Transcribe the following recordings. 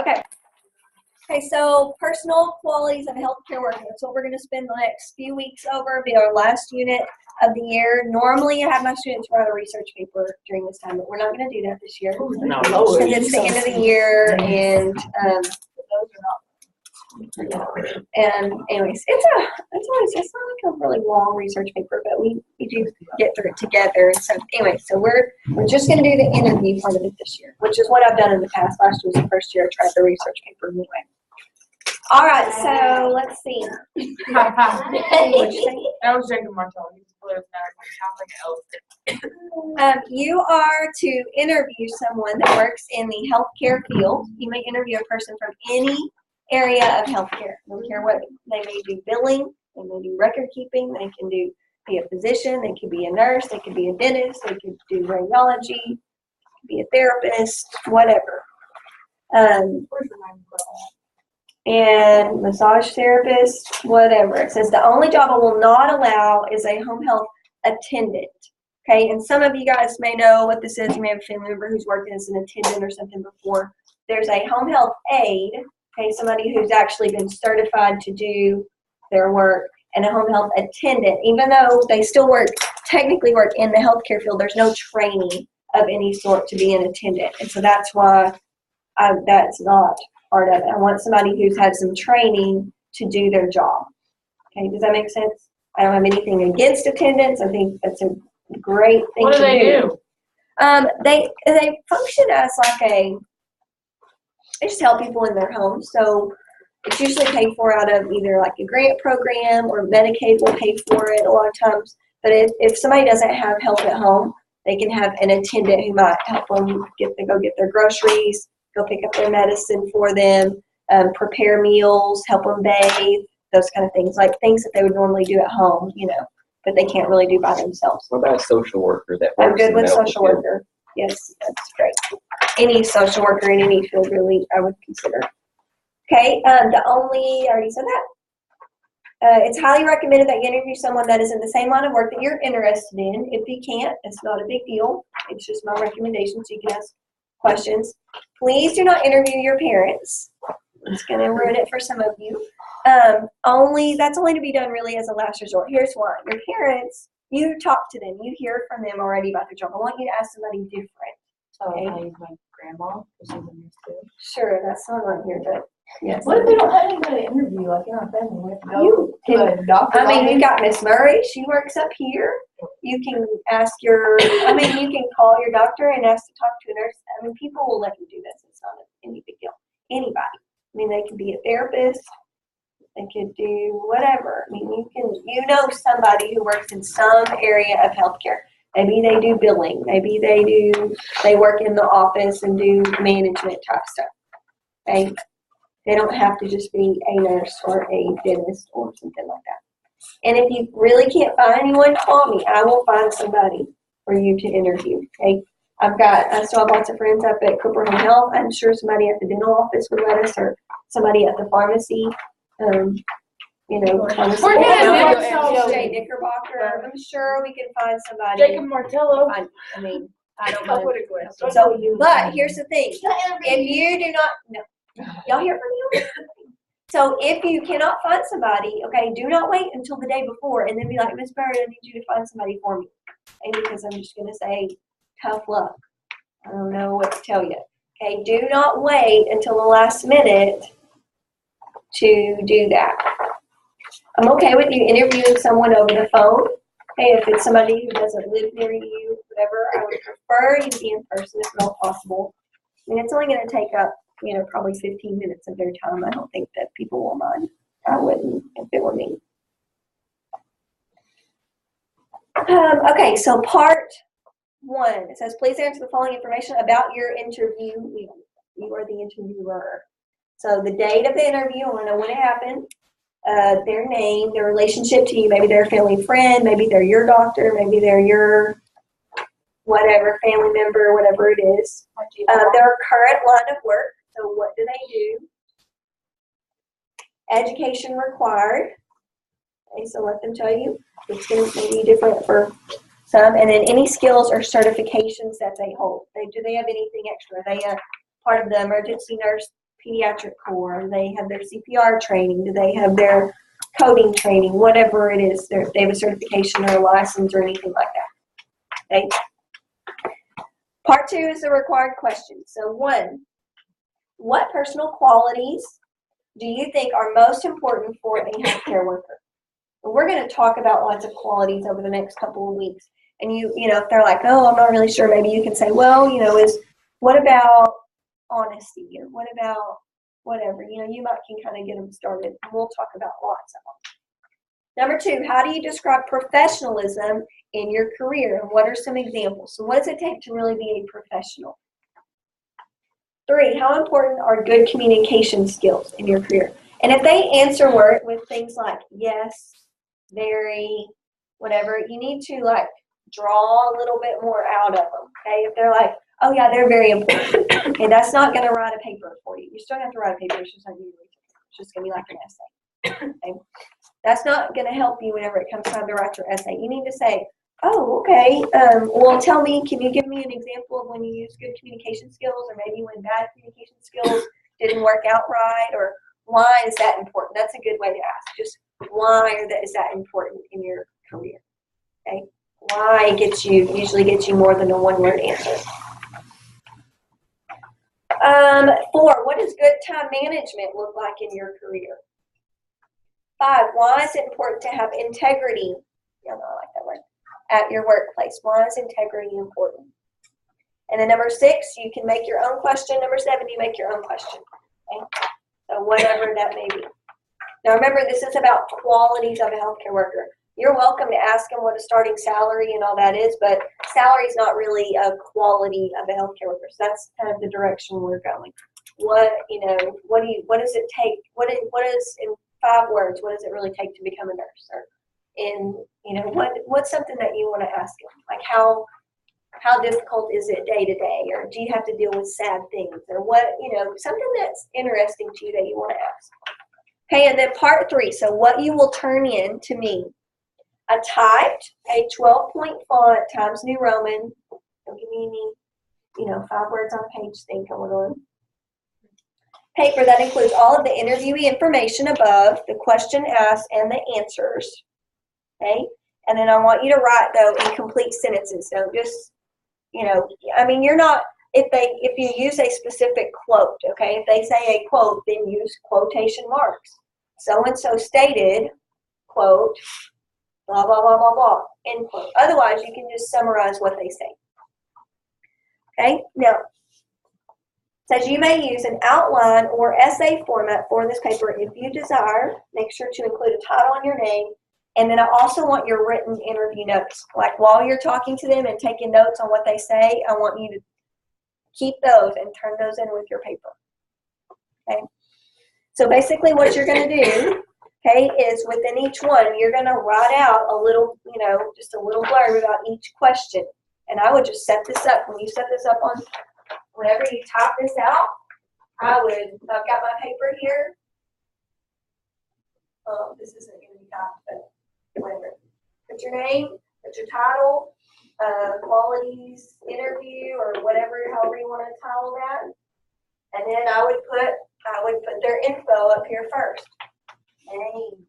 Okay. Okay, so personal qualities of a healthcare worker. That's what we're going to spend the next few weeks over. Be our last unit of the year. Normally, I have my students write a research paper during this time, but we're not going to do that this year. No, Because it's the end of the year, and anyways, it's not like a really long research paper, but we do get through it together. So anyway, so we're just going to do the interview part of it this year, which is what I've done in the past. Last year was the first year I tried the research paper anyway. All right, so let's see. What'd you say? That was Jacob Martel. He's blue and sounds like an elephant. You are to interview someone that works in the healthcare field. You may interview a person from any area of healthcare. I don't care what they may do, billing, they may do record keeping, they can be a physician, they could be a nurse, they could be a dentist, they could do radiology, be a therapist, whatever. And massage therapist, whatever. It says the only job I will not allow is a home health attendant. Okay, and some of you guys may know what this is. You may have a family member who's working as an attendant or something before. There's a home health aide, okay, somebody who's actually been certified to do their work, and a home health attendant. Even though they still technically work in the healthcare field, there's no training of any sort to be an attendant. And so that's why that's not part of it. I want somebody who's had some training to do their job. Okay, does that make sense? I don't have anything against attendants. I think that's a great thing to do. What do they do? They function as they just help people in their homes. So it's usually paid for out of either like a grant program or Medicaid will pay for it a lot of times. But if somebody doesn't have help at home, they can have an attendant who might help them go get their groceries, go pick up their medicine for them, prepare meals, help them bathe, those kind of things, like things that they would normally do at home, but they can't really do by themselves. What about a social worker that works I'm good in with medical social field? worker. Yes, that's great. Any social worker in any field, really, I would consider. Okay, I already said that. It's highly recommended that you interview someone that is in the same line of work that you're interested in. If you can't, it's not a big deal. It's just my recommendation, so you can ask questions. Please do not interview your parents. It's going to ruin it for some of you. That's only to be done really as a last resort. Here's why. Your parents, you talk to them. You hear from them already about their job. I want you to ask somebody different. Okay. I use my grandma, because she's in this too. Sure, that's not on here, but yes. What if we don't have anybody to interview, like in our family? We have to go to a doctor. You got Miss Murray. She works up here. You can ask you can call your doctor and ask to talk to a nurse. People will let you do this. It's not any big deal. Anybody. They could be a therapist. They could do whatever. You know somebody who works in some area of healthcare. Maybe they do billing. Maybe they work in the office and do management type stuff. Okay? They don't have to just be a nurse or a dentist or something like that. And if you really can't find anyone, call me. I will find somebody for you to interview. Okay? I still have lots of friends up at Cooper Home Health. I'm sure somebody at the dental office would let us, or somebody at the pharmacy. Pharmacy. Jay Knickerbocker. I'm sure we can find somebody. Jacob Martello. I don't know. So, but here's the thing. If you do not, no. Y'all hear from you? So if you cannot find somebody, okay, do not wait until the day before and then be like, Miss Bird, I need you to find somebody for me. Okay, because I'm just going to say, tough luck. I don't know what to tell you. Okay, do not wait until the last minute to do that. I'm okay with you interviewing someone over the phone. Okay, if it's somebody who doesn't live near you, whatever, I would prefer you to be in person if at all possible. It's only going to take up, probably 15 minutes of their time. I don't think that people will mind. I wouldn't if it were me. Okay, so part 1. It says, please answer the following information about your interviewee. You are the interviewer. So the date of the interview, I want to know when it happened, their name, their relationship to you. Maybe they're a family friend. Maybe they're your doctor. Maybe they're your whatever, family member, whatever it is. Their current line of work. So what do they do? Education required. Okay, so let them tell you. It's going to be different for some. And then any skills or certifications that they hold. Do they have anything extra? Are they a part of the emergency nurse pediatric corps? Do they have their CPR training? Do they have their coding training? Whatever it is, they have a certification or a license or anything like that. Okay. Part 2 is the required questions. So 1, what personal qualities do you think are most important for a healthcare worker? And we're going to talk about lots of qualities over the next couple of weeks. And you know, if they're like, oh, I'm not really sure, maybe you can say, well, you know, what about honesty, or what about whatever? You know, you can kind of get them started. And we'll talk about lots of them. Number 2, how do you describe professionalism in your career? And what are some examples? So what does it take to really be a professional? 3, how important are good communication skills in your career? And if they answer with things like yes, very, whatever, you need to like draw a little bit more out of them. Okay, if they're like, oh yeah, they're very important. Okay, that's not going to write a paper for you. You still have to write a paper. It's just not it's just going to be like an essay. Okay, that's not going to help you whenever it comes time to write your essay. You need to say, oh, okay. Well, tell me, can you give me an example of when you use good communication skills, or maybe when bad communication skills didn't work out right, or why is that important? That's a good way to ask. Just why is that important in your career? Okay, why usually gets you more than a one-word answer. 4, what does good time management look like in your career? 5, why is it important to have integrity? Y'all know I like that word. At your workplace. Why is integrity important? And then number 6, you can make your own question. Number 7, you make your own question. Okay? So whatever that may be. Now remember, this is about qualities of a healthcare worker. You're welcome to ask them what a starting salary and all that is, but salary is not really a quality of a healthcare worker. So that's kind of the direction we're going. What does it take? What is in 5 words? What does it really take to become a nurse? Or what's something that you want to ask them? Like how difficult is it day to day, or do you have to deal with sad things, or something that's interesting to you that you want to ask. Okay, and then part 3. So what you will turn in to me. A typed, a 12-point font, Times New Roman. Don't give me any, 5 words on a page thing going on. Paper that includes all of the interviewee information above, the question asked, and the answers. Okay? And then I want you to write, though, in complete sentences. Don't just, you're not, if you use a specific quote, okay? If they say a quote, then use quotation marks. So-and-so stated, quote, blah, blah, blah, blah, blah, end quote. Otherwise, you can just summarize what they say. Okay? Now, it says you may use an outline or essay format for this paper if you desire. Make sure to include a title and your name. And then I also want your written interview notes. Like while you're talking to them and taking notes on what they say, I want you to keep those and turn those in with your paper. Okay? So basically what you're going to do, okay, is within each one, you're going to write out a little, just a little blurb about each question. And I would just set this up. When you set this up whenever you type this out, I've got my paper here. This isn't going to be typed, but whatever. Put your name, put your title, qualities, interview, or however you want to title that. And then I would put their info up here first. Name.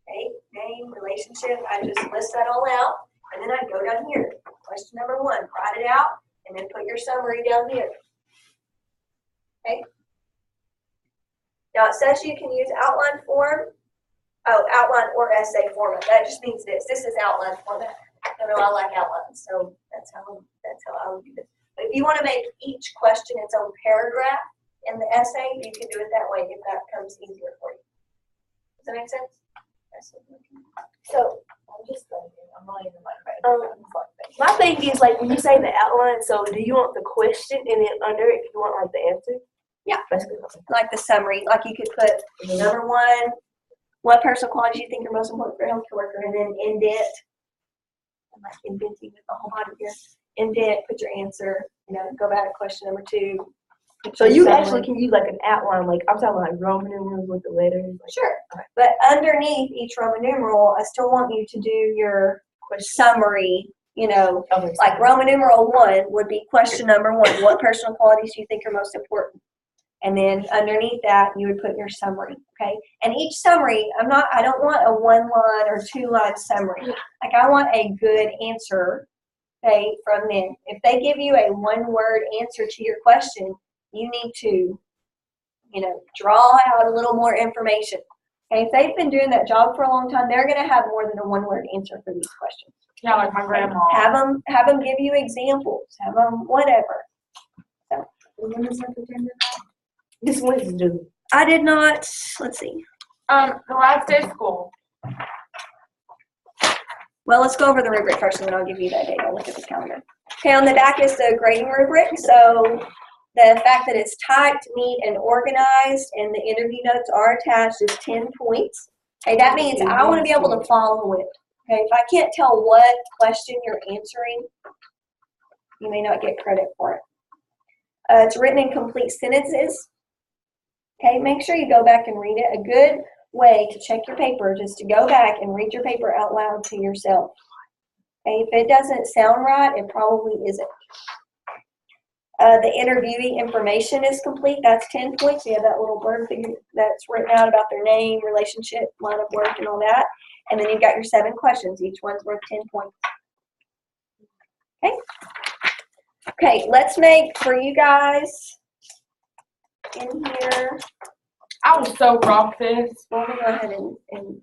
Okay, name, relationship. I just list that all out, and then I'd go down here. Question number 1, write it out, and then put your summary down here. Okay. Now it says you can use outline form. Oh, outline or essay format. That just means this. This is outline format. I like outlines, so that's how I would do this. But if you want to make each question its own paragraph in the essay, you can do it that way if that comes easier for you. Does that make sense? So I'm just thinking, I'm not even like my thing is like when you say the outline, so do you want the question and then under it you want like the answer? Yeah. Like the summary. Like you could put number 1, what personal qualities you think are most important for a healthcare worker, and then indent. I'm like indenting with the whole body here. Indent, put your answer, go back to question number 2. So you actually can use like an outline, like I'm talking like Roman numerals with the letters. Like, sure. Right. But underneath each Roman numeral, I still want you to do your summary, Okay. like Roman numeral 1 would be question number 1. What personal qualities do you think are most important? And then underneath that, you would put your summary, okay? And each summary, I don't want a 1-line or 2-line summary. Like, I want a good answer, okay, from them. If they give you a 1-word answer to your question, you need to, draw out a little more information. Okay, if they've been doing that job for a long time, they're going to have more than a 1-word answer for these questions. Yeah, like my grandma. Have them give you examples. Have them whatever. So, When is that agenda? This Wednesday. I did not. Let's see. The last day of school. Well, let's go over the rubric first, and then I'll give you that date. I'll look at the calendar. Okay, on the back is the grading rubric. So the fact that it's typed, neat, and organized, and the interview notes are attached is 10 points. Okay, that means I want to be able to follow it. Okay, if I can't tell what question you're answering, you may not get credit for it. It's written in complete sentences. Okay, make sure you go back and read it. A good way to check your papers is to go back and read your paper out loud to yourself. Okay, if it doesn't sound right, it probably isn't. The interviewee information is complete. That's 10 points. You have that little blurb figure that's written out about their name, relationship, line of work, and all that. And then you've got your 7 questions. Each one's worth 10 points. Okay. Okay, let's make for you guys in here. I will so rock this. Well, we'll go ahead and